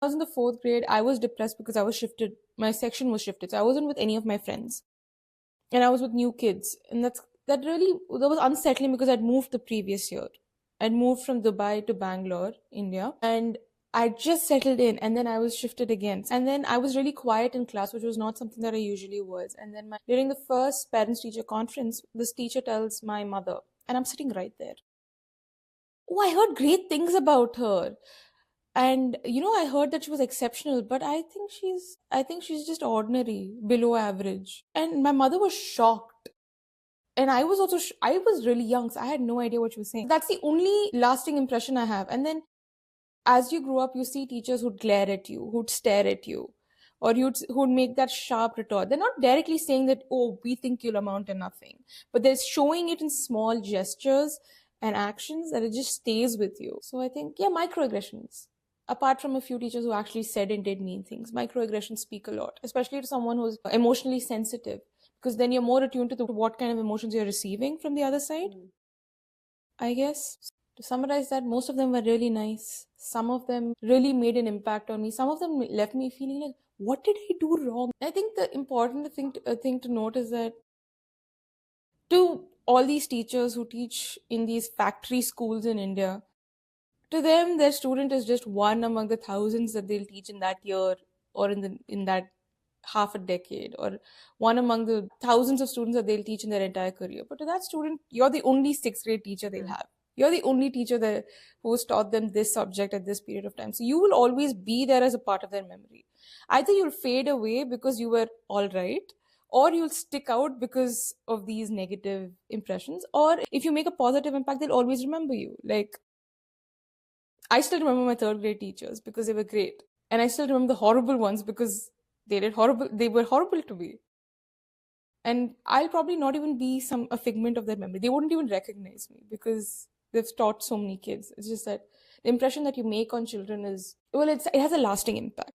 I was in the fourth grade, I was depressed because I was shifted. My section was shifted. So I wasn't with any of my friends. And I was with new kids. And that was unsettling because I'd moved the previous year. I'd moved from Dubai to Bangalore, India. And I just settled in and then I was shifted again. And then I was really quiet in class, which was not something that I usually was. And then during the first parents teacher conference, this teacher tells my mother, and I'm sitting right there. Oh, I heard great things about her. And I heard that she was exceptional, but I think she's just ordinary, below average. And my mother was shocked. And I was also I was really young, so I had no idea what she was saying. That's the only lasting impression I have. And then as you grow up, you see teachers who'd glare at you, who'd stare at you, or who'd make that sharp retort. They're not directly saying that, oh, we think you'll amount to nothing, but they're showing it in small gestures and actions that it just stays with you. So I think, yeah, microaggressions. Apart from a few teachers who actually said and did mean things, microaggressions speak a lot, especially to someone who's emotionally sensitive, because then you're more attuned to what kind of emotions you're receiving from the other side. I guess to summarize that, most of them were really nice. Some of them really made an impact on me. Some of them left me feeling like, what did I do wrong? I think the important thing to note is that to all these teachers who teach in these factory schools in India, to them, their student is just one among the thousands that they'll teach in that year or in that half a decade, or one among the thousands of students that they'll teach in their entire career. But to that student, you're the only sixth grade teacher they'll have. You're the only teacher who's taught them this subject at this period of time. So you will always be there as a part of their memory. Either you'll fade away because you were all right, or you'll stick out because of these negative impressions. Or if you make a positive impact, they'll always remember you. Like, I still remember my third grade teachers because they were great. And I still remember the horrible ones because they were horrible to me. And I'll probably not even be a figment of their memory. They wouldn't even recognize me because they've taught so many kids. It's just that the impression that you make on children it has a lasting impact.